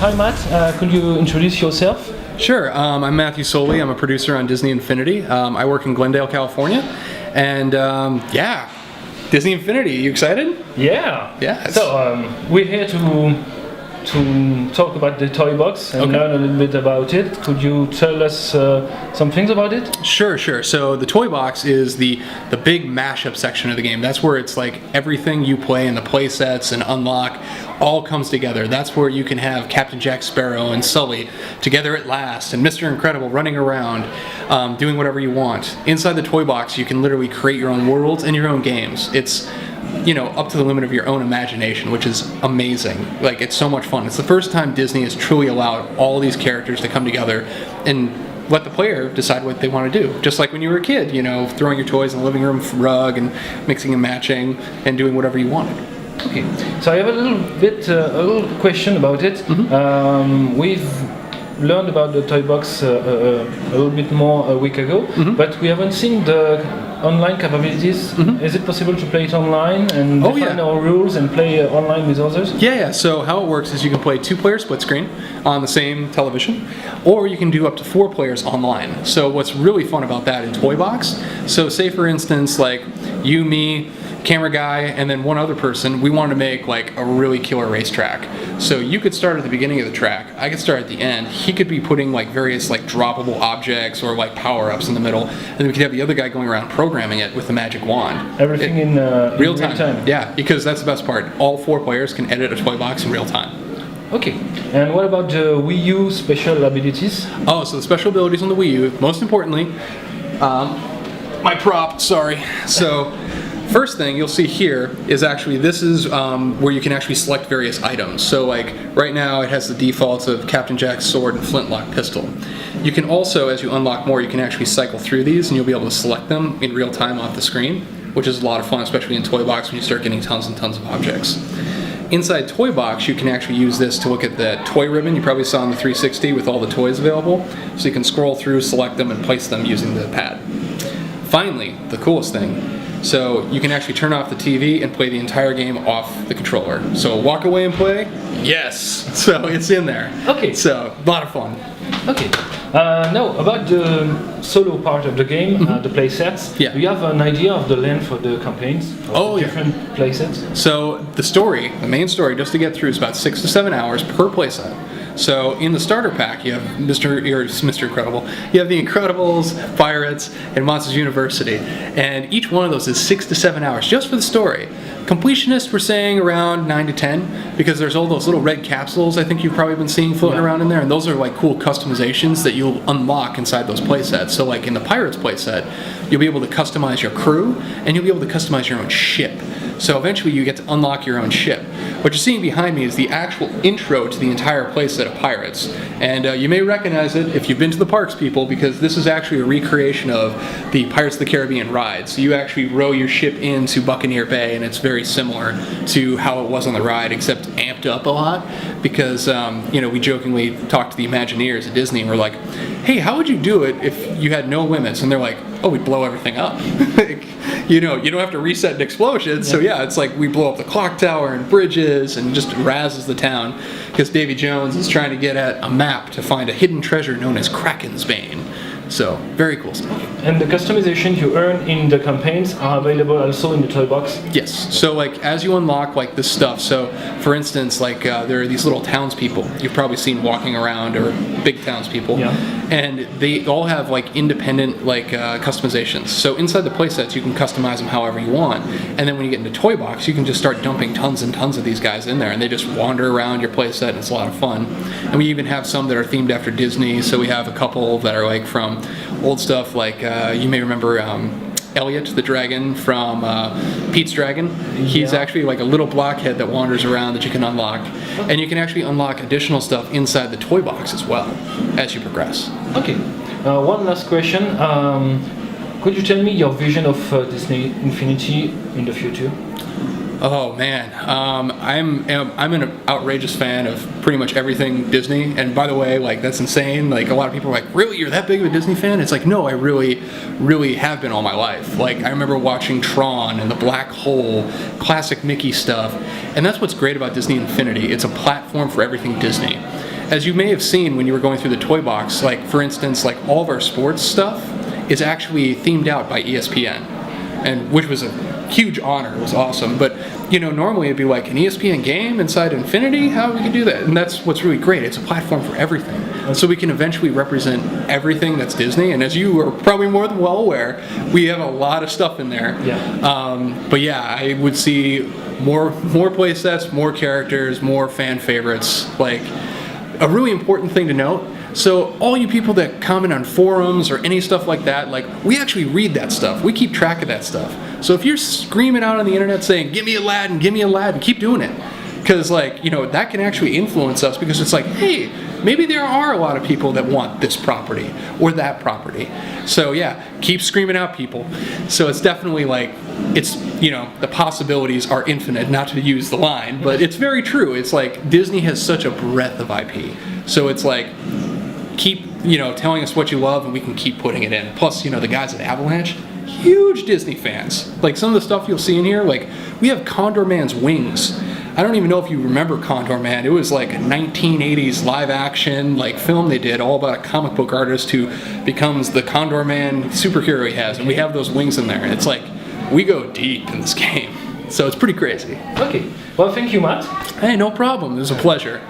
Hi Matt, could you introduce yourself? Sure, I'm Matthew Solie. I'm a producer on Disney Infinity. I work in Glendale, California, and yeah, Disney Infinity. You excited? Yeah. Yes. So we're here to talk about the toy box and learn a little bit about it. Could you tell us some things about it? Sure. So the toy box is the big mashup section of the game. That's where it's like everything you play in the play sets and unlock all comes together. That's where you can have Captain Jack Sparrow and Solie together at last, and Mr. Incredible running around, doing whatever you want. Inside the toy box, you can literally create your own worlds and your own games. It's up to the limit of your own imagination, which is amazing. Like, it's so much fun. It's the first time Disney has truly allowed all these characters to come together and let the player decide what they want to do. Just like when you were a kid, throwing your toys in the living room rug and mixing and matching and doing whatever you wanted. Okay, so I have a little question about it. Mm-hmm. We've learned about the toy box a little bit more a week ago, but we haven't seen the online capabilities. Is it possible to play it online and define our rules and play online with others? Yeah. So how it works is you can play 2-player split screen on the same television, or you can do up to 4 players online. So what's really fun about that in Toy Box, so say for instance, like you, me, camera guy, and then one other person, we wanted to make like a really killer racetrack. So you could start at the beginning of the track, I could start at the end. He could be putting like various like droppable objects or like power-ups in the middle, and then we could have the other guy going around programming it with the magic wand. Everything in real time. Yeah, because that's the best part. All 4 players can edit a toy box in real time. Okay, and what about the Wii U special abilities? Oh, so the special abilities on the Wii U, most importantly, my prop, sorry. So first thing you'll see here is actually, this is where you can actually select various items. So like right now it has the defaults of Captain Jack's sword and flintlock pistol. You can also, as you unlock more, you can actually cycle through these and you'll be able to select them in real time off the screen, which is a lot of fun, especially in Toy Box when you start getting tons and tons of objects. Inside Toy Box, you can actually use this to look at the toy ribbon you probably saw on the 360 with all the toys available. So you can scroll through, select them, and place them using the pad. Finally, the coolest thing, so you can actually turn off the TV and play the entire game off the controller. So walk away and play, yes! So it's in there. Okay. So, a lot of fun. Okay. Now, about the solo part of the game, the play sets, Yeah. do you have an idea of the length of the campaigns? Of the different play sets? So the main story, just to get through, is about 6 to 7 hours per playset. So in the starter pack, you have Mr. Incredible, you have the Incredibles, Pirates, and Monsters University, and each one of those is 6 to 7 hours just for the story. Completionists were saying around 9 to 10 because there's all those little red capsules I think you've probably been seeing floating around in there, and those are like cool customizations that you'll unlock inside those playsets. So like in the Pirates playset, you'll be able to customize your crew and you'll be able to customize your own ship. So eventually you get to unlock your own ship. What you're seeing behind me is the actual intro to the entire playset of Pirates. And you may recognize it if you've been to the parks, people, because this is actually a recreation of the Pirates of the Caribbean ride. So you actually row your ship into Buccaneer Bay, and it's very similar to how it was on the ride, except amped up a lot. Because, we jokingly talked to the Imagineers at Disney, and we're like, hey, how would you do it if you had no limits? And they're like, oh, we'd blow everything up. You don't have to reset an explosion. So yeah, it's like we blow up the clock tower and bridges and just razzes the town because Davy Jones is trying to get at a map to find a hidden treasure known as Kraken's Bane. So, very cool stuff. And the customization you earn in the campaigns are available also in the toy box? Yes. So, like, as you unlock, like, this stuff, so, for instance, like, there are these little townspeople you've probably seen walking around, or big townspeople, and they all have, like, independent, like, customizations. So, inside the playsets, you can customize them however you want, and then when you get into Toy Box, you can just start dumping tons and tons of these guys in there, and they just wander around your playset, and it's a lot of fun. And we even have some that are themed after Disney, so we have a couple that are, like, from old stuff, like, you may remember Elliot the dragon from Pete's Dragon. He's actually like a little blockhead that wanders around that you can unlock. And you can actually unlock additional stuff inside the toy box as well as you progress. Okay. One last question. Could you tell me your vision of Disney Infinity in the future? Oh man, I'm an outrageous fan of pretty much everything Disney. And by the way, like, that's insane. Like, a lot of people are like, really, you're that big of a Disney fan? It's like, no, I really have been all my life. Like, I remember watching Tron and the Black Hole, classic Mickey stuff. And that's what's great about Disney Infinity. It's a platform for everything Disney. as you may have seen when you were going through the toy box, like for instance, like all of our sports stuff is actually themed out by ESPN, and which was a huge honor. It was awesome. But normally it'd be like an ESPN game inside Infinity. How we can do that? And that's what's really great. It's a platform for everything, so we can eventually represent everything that's Disney. And as you are probably more than well aware, we have a lot of stuff in there. Yeah. But yeah, I would see more play sets, more characters, more fan favorites. Like a really important thing to note. So all you people that comment on forums or any stuff like that, like we actually read that stuff. We keep track of that stuff. So if you're screaming out on the internet saying, give me Aladdin, keep doing it. Because that can actually influence us, because it's like, hey, maybe there are a lot of people that want this property or that property. So yeah, keep screaming out, people. So it's definitely the possibilities are infinite, not to use the line, but it's very true. It's like Disney has such a breadth of IP. So it's like, keep telling us what you love and we can keep putting it in. Plus the guys at Avalanche, huge Disney fans. Like some of the stuff you'll see in here, like we have Condor Man's wings. I don't even know if you remember Condor Man. It was like a 1980s live action film they did all about a comic book artist who becomes the Condor Man superhero he has, and we have those wings in there. And it's like we go deep in this game. So it's pretty crazy. Okay. Well, thank you, Matt. Hey, no problem. It was a pleasure.